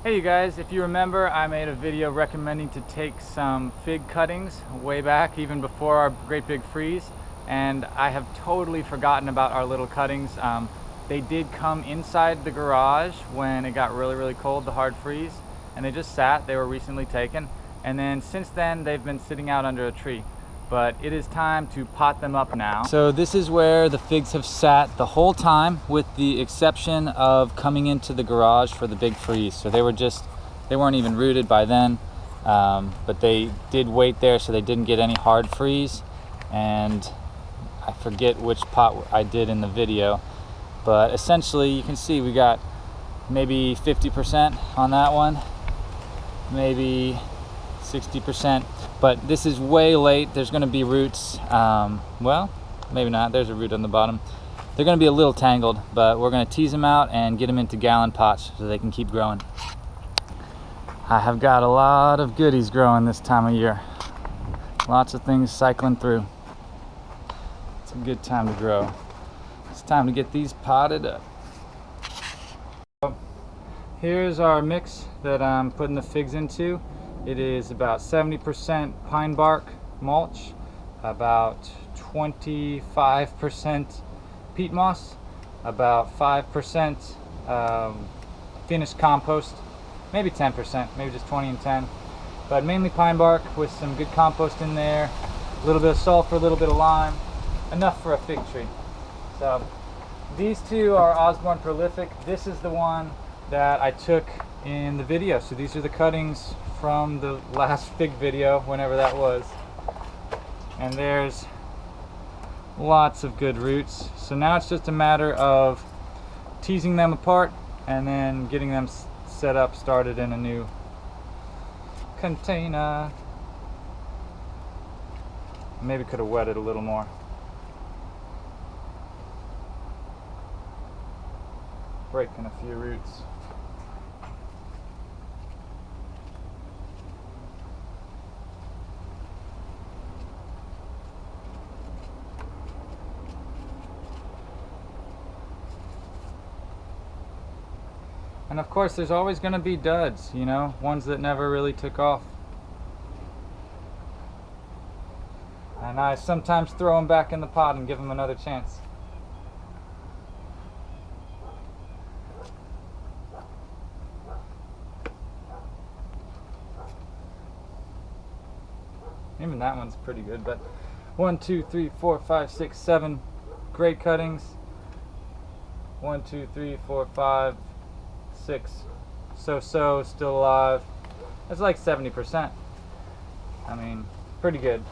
Hey you guys, if you remember, I made a video recommending to take some fig cuttings way back, even before our great big freeze, and I have totally forgotten about our little cuttings. They did come inside the garage when it got really cold, the hard freeze, and they just sat. They were recently taken, and then since then they've been sitting out under a tree. But it is time to pot them up now. So this is where the figs have sat the whole time, with the exception of coming into the garage for the big freeze. So they weren't even rooted by then, but they did wait there so they didn't get any hard freeze. And I forget which pot I did in the video, but essentially you can see we got maybe 50% on that one, maybe 60%, but this is way late. There's going to be roots, well, maybe not. There's a root on the bottom. They're going to be a little tangled, but we're going to tease them out and get them into gallon pots so they can keep growing. I have got a lot of goodies growing this time of year. Lots of things cycling through. It's a good time to grow. It's time to get these potted up. Here's our mix that I'm putting the figs into. It is about 70% pine bark mulch, about 25% peat moss, about 5% finished compost, maybe 10%, maybe just 20 and 10, but mainly pine bark with some good compost in there, a little bit of sulfur, a little bit of lime, enough for a fig tree. So these two are Osborne Prolific. This is the one that I took in the video. So these are the cuttings from the last fig video, whenever that was, and there's lots of good roots. So now it's just a matter of teasing them apart and then getting them set up, started in a new container. Maybe could have wetted a little more. Breaking a few roots. And of course there's always going to be duds, you know, ones that never really took off. And I sometimes throw them back in the pot and give them another chance. Even that one's pretty good, but 1, 2, 3, 4, 5, 6, 7 great cuttings. 1, 2, 3, 4, 5, 6 so still alive. That's like 70%. I mean, pretty good.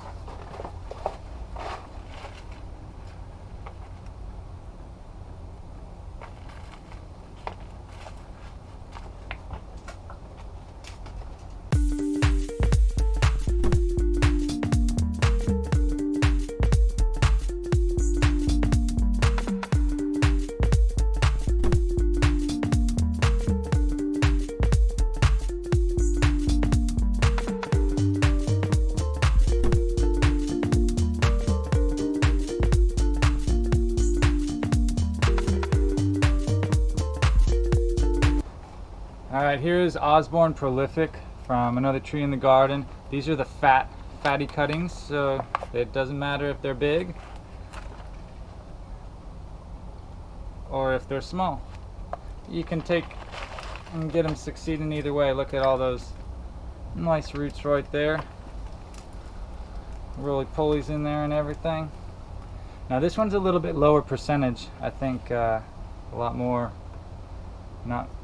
Alright, here's Osborne Prolific from another tree in the garden. These are the fatty cuttings, so it doesn't matter if they're big or if they're small. You can take and get them succeeding either way. Look at all those nice roots right there. Roly-polies in there and everything. Now this one's a little bit lower percentage. I think a lot more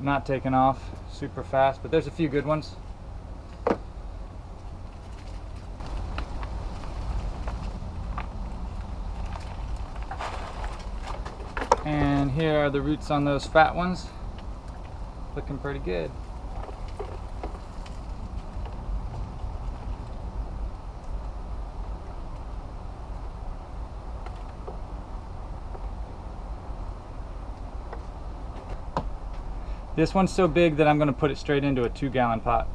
not taking off super fast, but there's a few good ones. And here are the roots on those fat ones, looking pretty good. This one's so big that I'm going to put it straight into a 2-gallon pot.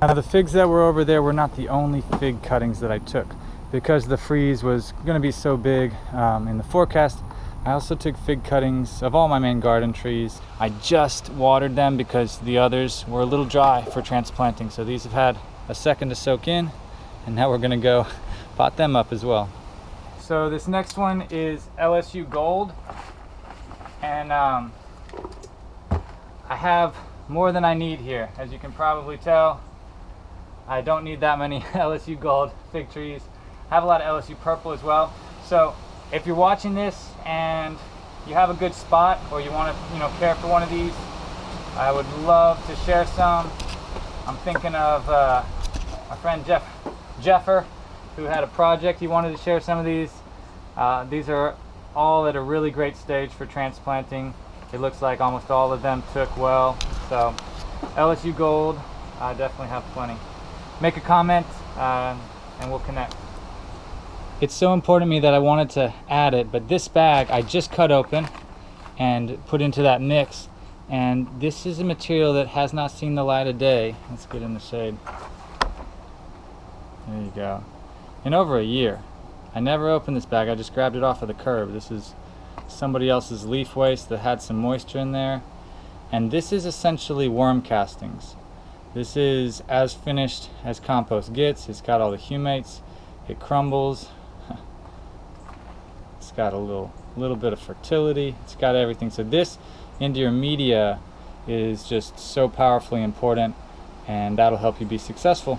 Now the figs that were over there were not the only fig cuttings that I took. Because the freeze was going to be so big in the forecast, I also took fig cuttings of all my main garden trees. I just watered them because the others were a little dry for transplanting. So these have had a second to soak in, and now we're going to go pot them up as well. So this next one is LSU Gold, and I have more than I need here. As you can probably tell, I don't need that many LSU Gold fig trees. I have a lot of LSU Purple as well. So if you're watching this and you have a good spot, or you want to care for one of these, I would love to share some. I'm thinking of my friend Jeffer, who had a project he wanted to share some of these. These are all at a really great stage for transplanting. It looks like almost all of them took well. So LSU Gold, I definitely have plenty. Make a comment and we'll connect. It's so important to me that I wanted to add it, but this bag I just cut open and put into that mix, and this is a material that has not seen the light of day. Let's get in the shade. There you go. In over a year. I never opened this bag, I just grabbed it off of the curb. This is somebody else's leaf waste that had some moisture in there, and this is essentially worm castings. This is as finished as compost gets. It's got all the humates, it crumbles. It's got a little bit of fertility. It's got everything. So this into your media is just so powerfully important, and that'll help you be successful.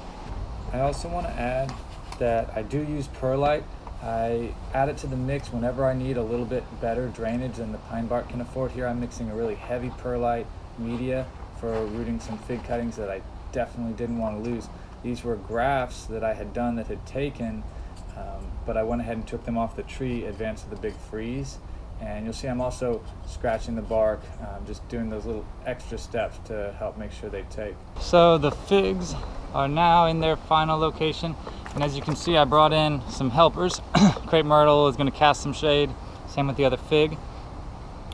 I also want to add that I do use perlite. I add it to the mix whenever I need a little bit better drainage than the pine bark can afford. Here I'm mixing a really heavy perlite media for rooting some fig cuttings that I definitely didn't want to lose. These were grafts that I had done that had taken, but I went ahead and took them off the tree advance of the big freeze. And you'll see I'm also scratching the bark, just doing those little extra steps to help make sure they take. So the figs are now in their final location, and as you can see I brought in some helpers. Crepe myrtle is going to cast some shade, same with the other fig.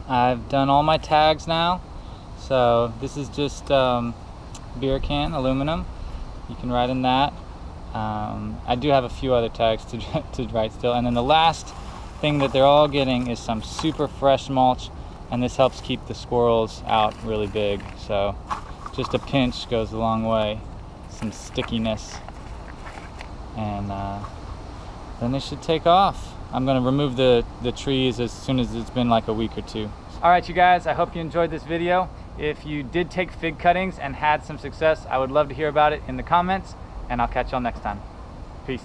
I've done all my tags now, so this is just beer can aluminum. You can write in that. I do have a few other tags to write still, and then the last thing that they're all getting is some super fresh mulch, and this helps keep the squirrels out really big. So just a pinch goes a long way, some stickiness, and then they should take off. I'm going to remove the trees as soon as it's been like a week or two. All right, you guys, I hope you enjoyed this video. If you did take fig cuttings and had some success, I would love to hear about it in the comments, and I'll catch y'all next time. Peace.